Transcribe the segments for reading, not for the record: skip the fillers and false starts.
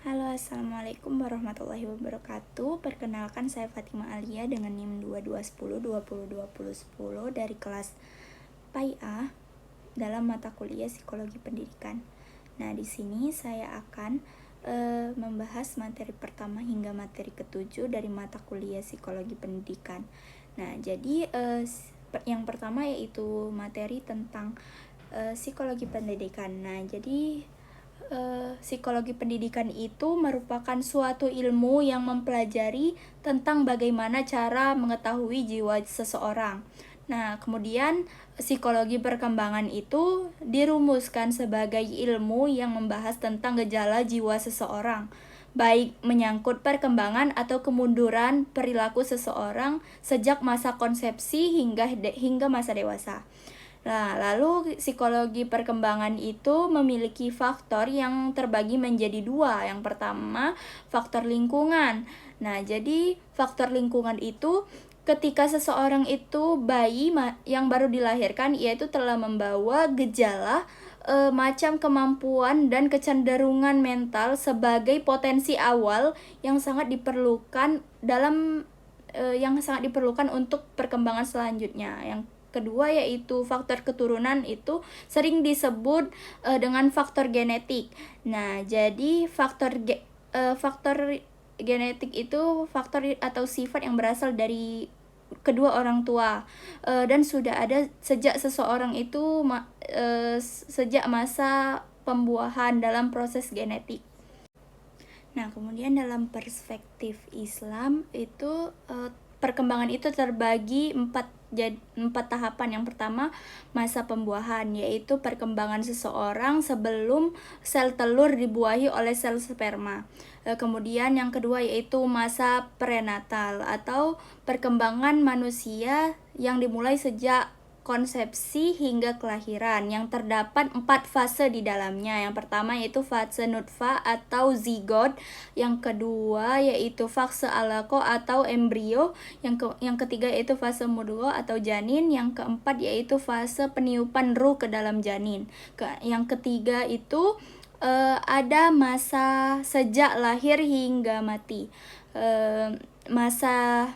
Halo, Assalamualaikum warahmatullahi wabarakatuh. Perkenalkan, saya Fatima Alia dengan NIM 2210 dari kelas PAI-A dalam mata kuliah Psikologi Pendidikan. Nah, di sini saya akan membahas materi pertama hingga materi ketujuh dari mata kuliah Psikologi Pendidikan. Nah, jadi yang pertama yaitu materi tentang psikologi pendidikan. Nah, jadi psikologi pendidikan itu merupakan suatu ilmu yang mempelajari tentang bagaimana cara mengetahui jiwa seseorang. Nah, kemudian psikologi perkembangan itu dirumuskan sebagai ilmu yang membahas tentang gejala jiwa seseorang, baik menyangkut perkembangan atau kemunduran perilaku seseorang sejak masa konsepsi hingga masa dewasa. Nah, lalu psikologi perkembangan itu memiliki faktor yang terbagi menjadi dua. Yang pertama, faktor lingkungan. Nah, jadi faktor lingkungan itu ketika seseorang itu bayi yang baru dilahirkan, ia itu telah membawa gejala macam kemampuan dan kecenderungan mental sebagai potensi awal yang sangat diperlukan untuk perkembangan selanjutnya. Yang kedua yaitu faktor keturunan itu sering disebut dengan faktor genetik. Nah, jadi faktor genetik itu faktor atau sifat yang berasal dari kedua orang tua dan sudah ada sejak seseorang itu sejak masa pembuahan dalam proses genetik. Nah, kemudian dalam perspektif Islam itu perkembangan itu terbagi empat tahapan. Yang pertama, masa pembuahan, yaitu perkembangan seseorang sebelum sel telur dibuahi oleh sel sperma. Kemudian yang kedua yaitu masa prenatal atau perkembangan manusia yang dimulai sejak konsepsi hingga kelahiran, yang terdapat 4 fase di dalamnya. Yang pertama yaitu fase nutfah atau zigot, yang kedua yaitu fase alaqah atau embrio, yang ketiga yaitu fase mudghah atau janin, yang keempat yaitu fase peniupan ruh ke dalam janin. Yang ketiga itu ada masa sejak lahir hingga mati. Masa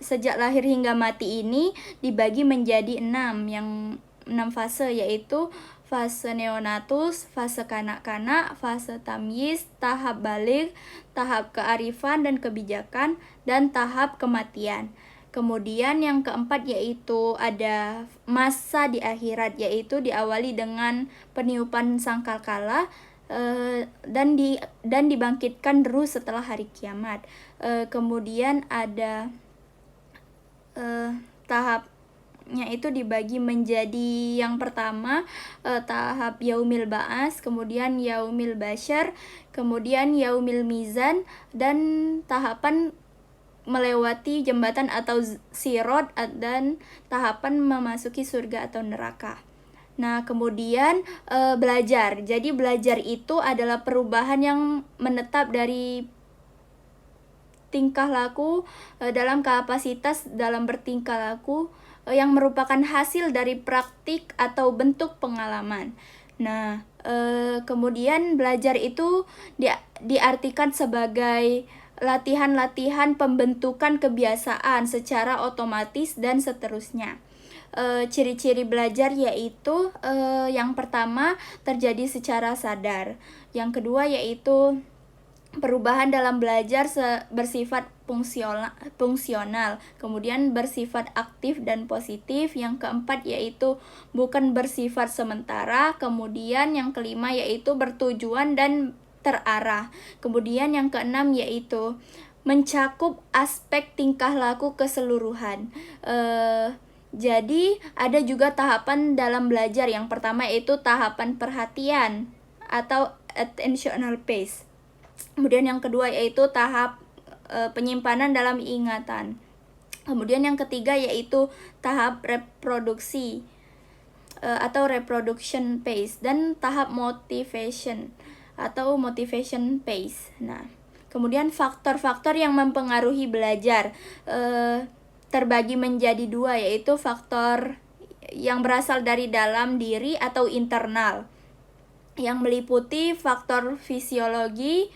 sejak lahir hingga mati ini dibagi menjadi 6 fase, yaitu fase neonatus, fase kanak-kanak, fase tamyiz, tahap baligh, tahap kearifan dan kebijakan, dan tahap kematian. Kemudian yang keempat yaitu ada masa di akhirat, yaitu diawali dengan peniupan sangkakala dan dibangkitkan ruh setelah hari kiamat. Kemudian ada tahapnya itu dibagi menjadi yang pertama tahap yaumil ba'as, kemudian yaumil basyar, kemudian yaumil mizan, dan tahapan melewati jembatan atau sirot, dan tahapan memasuki surga atau neraka. Nah, kemudian belajar. Jadi belajar itu adalah perubahan yang menetap dari tingkah laku dalam kapasitas dalam bertingkah laku yang merupakan hasil dari praktik atau bentuk pengalaman. Nah, kemudian belajar itu diartikan sebagai latihan-latihan pembentukan kebiasaan secara otomatis dan seterusnya. Ciri-ciri belajar yaitu yang pertama terjadi secara sadar, yang kedua yaitu perubahan dalam belajar bersifat fungsional, kemudian bersifat aktif dan positif, yang keempat yaitu bukan bersifat sementara, kemudian yang kelima yaitu bertujuan dan terarah, kemudian yang keenam yaitu mencakup aspek tingkah laku keseluruhan. Jadi ada juga tahapan dalam belajar. Yang pertama yaitu tahapan perhatian atau attentional phase. Kemudian yang kedua yaitu tahap penyimpanan dalam ingatan. Kemudian yang ketiga yaitu tahap reproduksi atau reproduction phase, dan tahap motivation atau motivation phase. Nah, kemudian faktor-faktor yang mempengaruhi belajar terbagi menjadi 2, yaitu faktor yang berasal dari dalam diri atau internal, yang meliputi faktor fisiologi,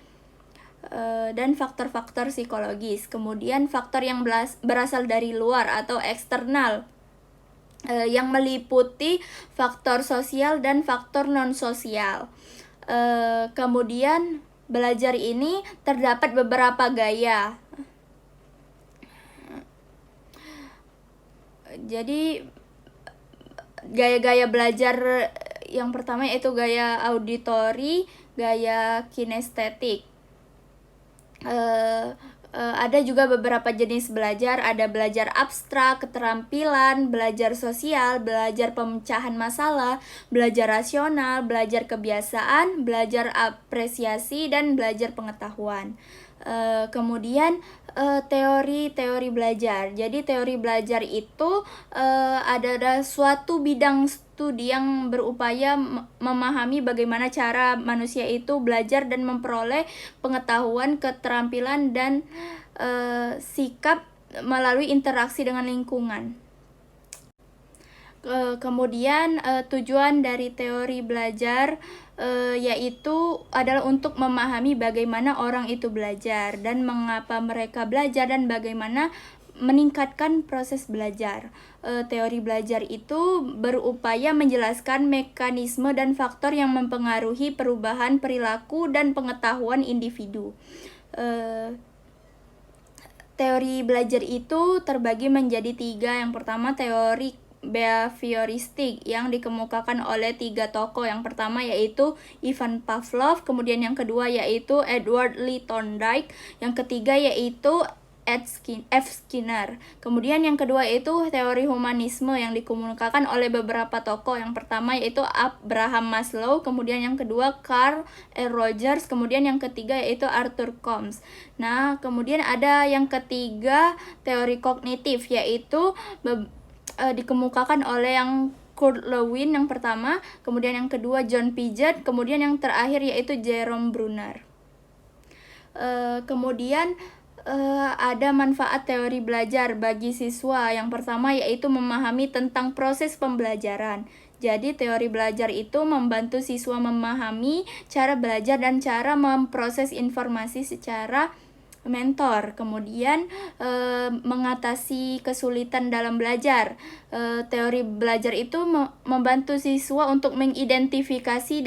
dan faktor-faktor psikologis. Kemudian faktor yang berasal dari luar atau eksternal, yang meliputi faktor sosial dan faktor non-sosial. Kemudian belajar ini terdapat beberapa gaya. Jadi gaya-gaya belajar yang pertama yaitu gaya auditori, gaya kinestetik. Ada juga beberapa jenis belajar, ada belajar abstrak, keterampilan, belajar sosial, belajar pemecahan masalah, belajar rasional, belajar kebiasaan, belajar apresiasi, dan belajar pengetahuan. Kemudian teori belajar. Jadi teori belajar itu adalah suatu bidang studi yang berupaya memahami bagaimana cara manusia itu belajar dan memperoleh pengetahuan, keterampilan, dan sikap melalui interaksi dengan lingkungan. Kemudian tujuan dari teori belajar yaitu adalah untuk memahami bagaimana orang itu belajar dan mengapa mereka belajar dan bagaimana meningkatkan proses belajar. Teori belajar itu berupaya menjelaskan mekanisme dan faktor yang mempengaruhi perubahan perilaku dan pengetahuan individu. Teori belajar itu terbagi menjadi 3. Yang pertama teori behavioristik yang dikemukakan oleh 3 tokoh. Yang pertama yaitu Ivan Pavlov, kemudian yang kedua yaitu Edward Lee Thorndike, yang ketiga yaitu F. Skinner. Kemudian yang kedua yaitu teori humanisme yang dikemukakan oleh beberapa tokoh. Yang pertama yaitu Abraham Maslow, kemudian yang kedua Carl L. Rogers, kemudian yang ketiga yaitu Arthur Combs. Nah, kemudian ada yang ketiga teori kognitif yaitu dikemukakan oleh yang Kurt Lewin yang pertama, kemudian yang kedua John Piaget, kemudian yang terakhir yaitu Jerome Bruner. Kemudian ada manfaat teori belajar bagi siswa. Yang pertama yaitu memahami tentang proses pembelajaran. Jadi teori belajar itu membantu siswa memahami cara belajar dan cara memproses informasi secara mentor. Kemudian mengatasi kesulitan dalam belajar. Teori belajar itu membantu siswa untuk mengidentifikasi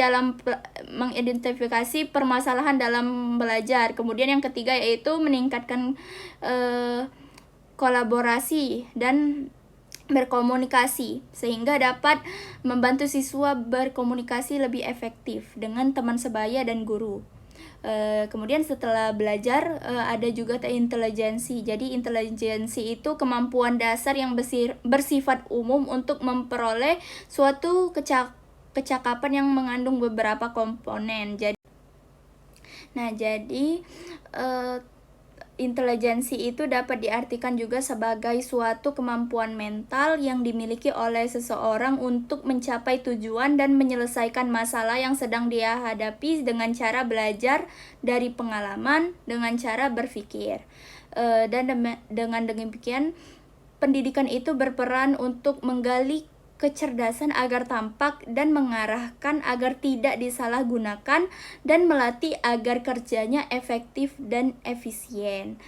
permasalahan dalam belajar. Kemudian yang ketiga yaitu meningkatkan kolaborasi dan berkomunikasi sehingga dapat membantu siswa berkomunikasi lebih efektif dengan teman sebaya dan guru. Kemudian setelah belajar ada juga intelijensi. Jadi intelijensi itu kemampuan dasar yang bersifat umum untuk memperoleh suatu kecakapan yang mengandung beberapa komponen. Jadi intelijensi itu dapat diartikan juga sebagai suatu kemampuan mental yang dimiliki oleh seseorang untuk mencapai tujuan dan menyelesaikan masalah yang sedang dia hadapi dengan cara belajar dari pengalaman, dengan cara berpikir. Dan dengan demikian, pendidikan itu berperan untuk menggali kecerdasan agar tampak dan mengarahkan agar tidak disalahgunakan dan melatih agar kerjanya efektif dan efisien.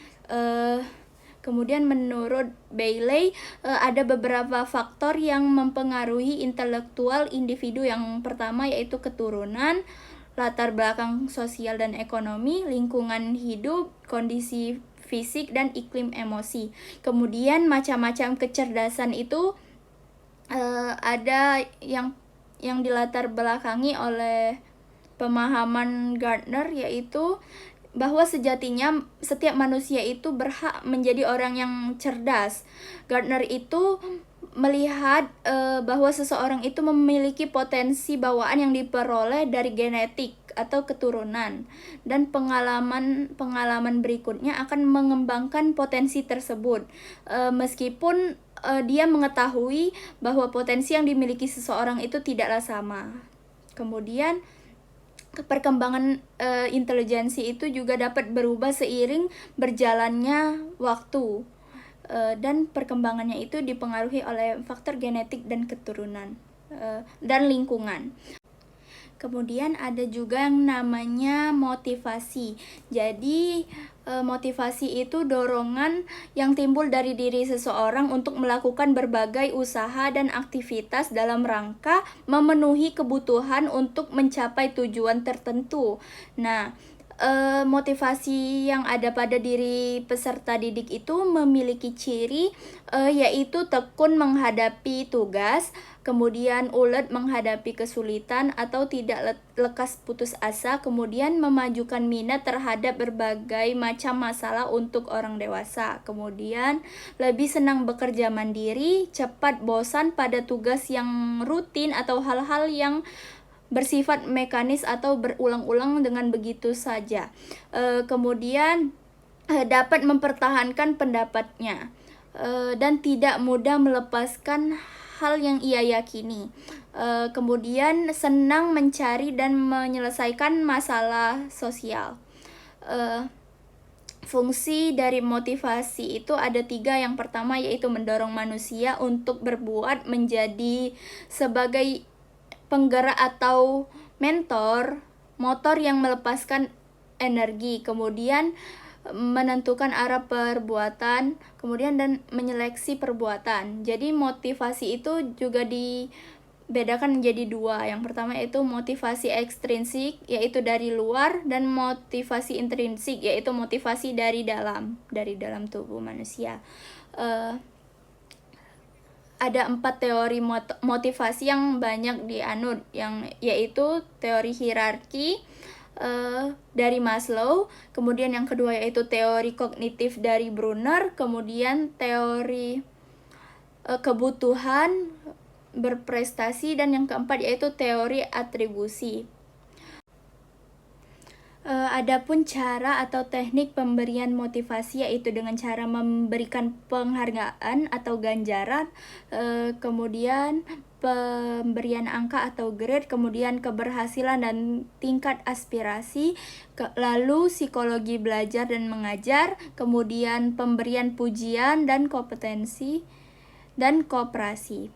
Kemudian menurut Bailey ada beberapa faktor yang mempengaruhi intelektual individu. Yang pertama yaitu keturunan, latar belakang sosial dan ekonomi, lingkungan hidup, kondisi fisik, dan iklim emosi. Kemudian macam-macam kecerdasan itu ada yang dilatar belakangi oleh pemahaman Gardner, yaitu bahwa sejatinya setiap manusia itu berhak menjadi orang yang cerdas. Gardner itu melihat bahwa seseorang itu memiliki potensi bawaan yang diperoleh dari genetik atau keturunan, dan pengalaman berikutnya akan mengembangkan potensi tersebut. Meskipun dia mengetahui bahwa potensi yang dimiliki seseorang itu tidaklah sama. Kemudian perkembangan intelijensi itu juga dapat berubah seiring berjalannya waktu, dan perkembangannya itu dipengaruhi oleh faktor genetik dan keturunan dan lingkungan. Kemudian ada juga yang namanya motivasi. Jadi motivasi itu dorongan yang timbul dari diri seseorang untuk melakukan berbagai usaha dan aktivitas dalam rangka memenuhi kebutuhan untuk mencapai tujuan tertentu. Nah, motivasi yang ada pada diri peserta didik itu memiliki ciri yaitu tekun menghadapi tugas, kemudian ulet menghadapi kesulitan atau tidak lekas putus asa, kemudian memajukan minat terhadap berbagai macam masalah untuk orang dewasa, kemudian lebih senang bekerja mandiri, cepat bosan pada tugas yang rutin atau hal-hal yang bersifat mekanis atau berulang-ulang dengan begitu saja. Kemudian dapat mempertahankan pendapatnya dan tidak mudah melepaskan hal yang ia yakini. Kemudian senang mencari dan menyelesaikan masalah sosial. Fungsi dari motivasi itu ada 3. Yang pertama yaitu mendorong manusia untuk berbuat menjadi sebagai penggerak atau motor yang melepaskan energi, kemudian menentukan arah perbuatan, kemudian dan menyeleksi perbuatan. Jadi motivasi itu juga dibedakan menjadi 2. Yang pertama itu motivasi ekstrinsik, yaitu dari luar, dan motivasi intrinsik, yaitu motivasi dari dalam tubuh manusia. Ada 4 teori motivasi yang banyak dianut, yaitu teori hierarki dari Maslow, kemudian yang kedua yaitu teori kognitif dari Brunner, kemudian teori kebutuhan berprestasi, dan yang keempat yaitu teori atribusi. Adapun cara atau teknik pemberian motivasi yaitu dengan cara memberikan penghargaan atau ganjaran, kemudian pemberian angka atau grade, kemudian keberhasilan dan tingkat aspirasi, lalu psikologi belajar dan mengajar, kemudian pemberian pujian dan kompetensi dan kooperasi.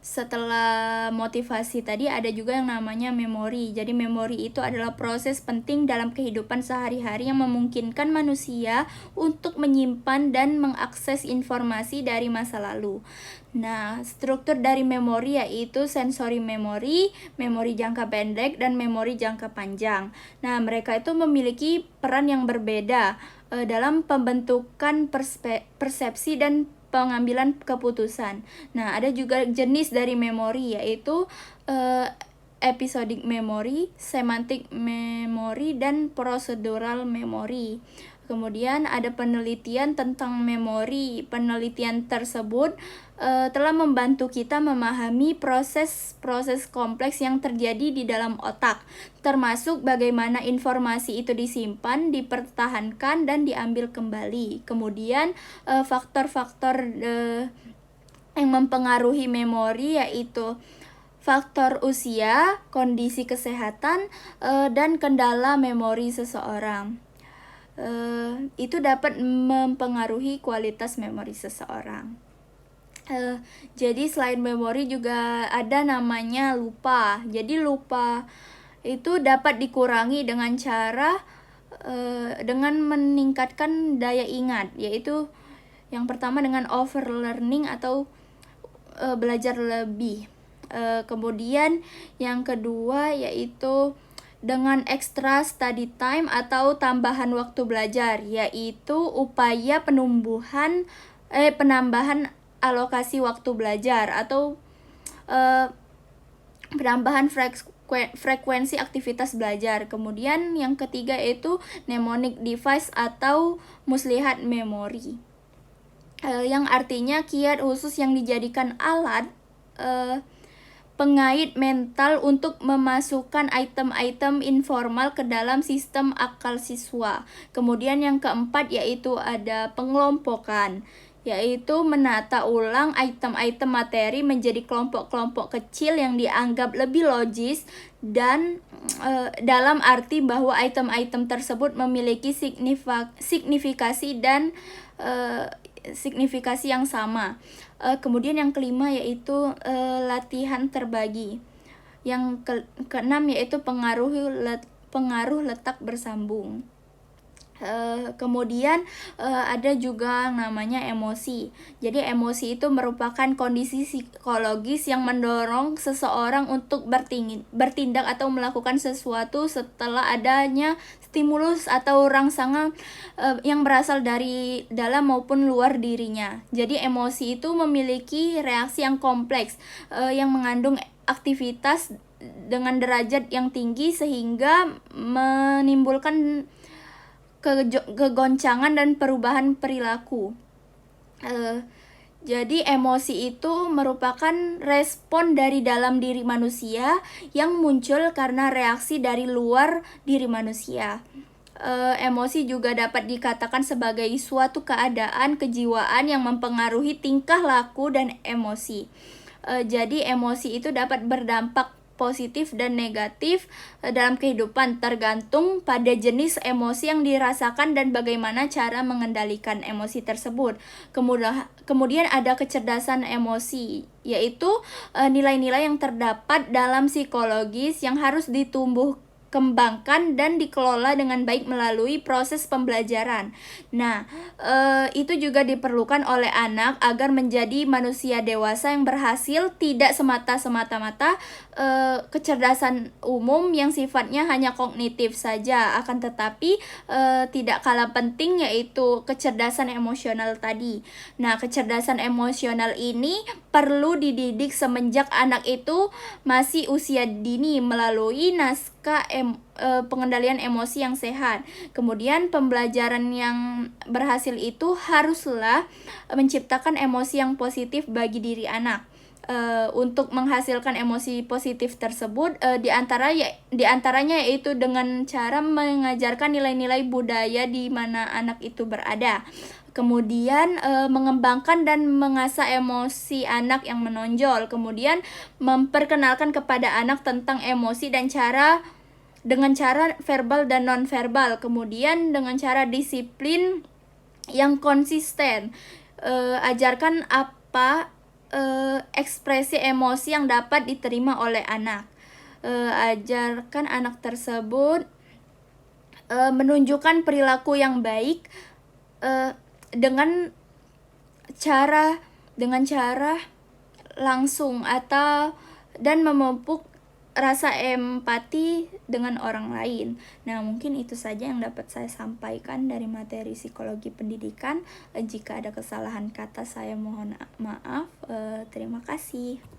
Setelah motivasi tadi ada juga yang namanya memori. Jadi memori itu adalah proses penting dalam kehidupan sehari-hari yang memungkinkan manusia untuk menyimpan dan mengakses informasi dari masa lalu. Nah, struktur dari memori yaitu sensori memori jangka pendek, dan memori jangka panjang. Nah, mereka itu memiliki peran yang berbeda dalam pembentukan persepsi dan pengambilan keputusan. Nah, ada juga jenis dari memori yaitu episodic memory, semantic memory, dan procedural memory. Kemudian ada penelitian tentang memori. Penelitian tersebut telah membantu kita memahami proses-proses kompleks yang terjadi di dalam otak, termasuk bagaimana informasi itu disimpan, dipertahankan, dan diambil kembali. Kemudian faktor-faktor yang mempengaruhi memori yaitu faktor usia, kondisi kesehatan, dan kendala memori seseorang. Itu dapat mempengaruhi kualitas memori seseorang. Jadi selain memori juga ada namanya lupa. Jadi lupa itu dapat dikurangi dengan cara dengan meningkatkan daya ingat, yaitu yang pertama dengan overlearning atau belajar lebih. Kemudian yang kedua yaitu dengan extra study time atau tambahan waktu belajar, yaitu upaya penambahan alokasi waktu belajar atau penambahan frekuensi aktivitas belajar. Kemudian yang ketiga yaitu mnemonic device atau muslihat memori, yang artinya kiat khusus yang dijadikan alat pengait mental untuk memasukkan item-item informal ke dalam sistem akal siswa. Kemudian yang keempat yaitu ada pengelompokan, yaitu menata ulang item-item materi menjadi kelompok-kelompok kecil yang dianggap lebih logis dan dalam arti bahwa item-item tersebut memiliki signifikasi dan signifikasi yang sama. Kemudian yang kelima yaitu latihan terbagi, keenam yaitu pengaruh letak bersambung. Kemudian ada juga namanya emosi. Jadi emosi itu merupakan kondisi psikologis yang mendorong seseorang untuk bertindak atau melakukan sesuatu setelah adanya stimulus atau rangsangan yang berasal dari dalam maupun luar dirinya. Jadi emosi itu memiliki reaksi yang kompleks yang mengandung aktivitas dengan derajat yang tinggi sehingga menimbulkan kegoncangan dan perubahan perilaku. Jadi emosi itu merupakan respon dari dalam diri manusia yang muncul karena reaksi dari luar diri manusia. Emosi juga dapat dikatakan sebagai suatu keadaan kejiwaan yang mempengaruhi tingkah laku dan emosi. Jadi emosi itu dapat berdampak positif dan negatif dalam kehidupan, tergantung pada jenis emosi yang dirasakan dan bagaimana cara mengendalikan emosi tersebut. Kemudian ada kecerdasan emosi, yaitu nilai-nilai yang terdapat dalam psikologis yang harus kembangkan dan dikelola dengan baik melalui proses pembelajaran. Nah, itu juga diperlukan oleh anak agar menjadi manusia dewasa yang berhasil, tidak semata-mata kecerdasan umum yang sifatnya hanya kognitif saja, akan tetapi tidak kalah penting yaitu kecerdasan emosional tadi. Nah, kecerdasan emosional ini perlu dididik semenjak anak itu masih usia dini melalui naskah pengendalian emosi yang sehat. Kemudian pembelajaran yang berhasil itu haruslah menciptakan emosi yang positif bagi diri anak. Untuk menghasilkan emosi positif tersebut diantaranya yaitu dengan cara mengajarkan nilai-nilai budaya di mana anak itu berada. Kemudian mengembangkan dan mengasah emosi anak yang menonjol. Kemudian memperkenalkan kepada anak tentang emosi dengan cara verbal dan non-verbal. Kemudian dengan cara disiplin yang konsisten. Ajarkan apa ekspresi emosi yang dapat diterima oleh anak. Ajarkan anak tersebut menunjukkan perilaku yang baik dengan cara langsung dan memupuk rasa empati dengan orang lain. Nah, mungkin itu saja yang dapat saya sampaikan dari materi psikologi pendidikan. Jika ada kesalahan kata saya mohon maaf. Terima kasih.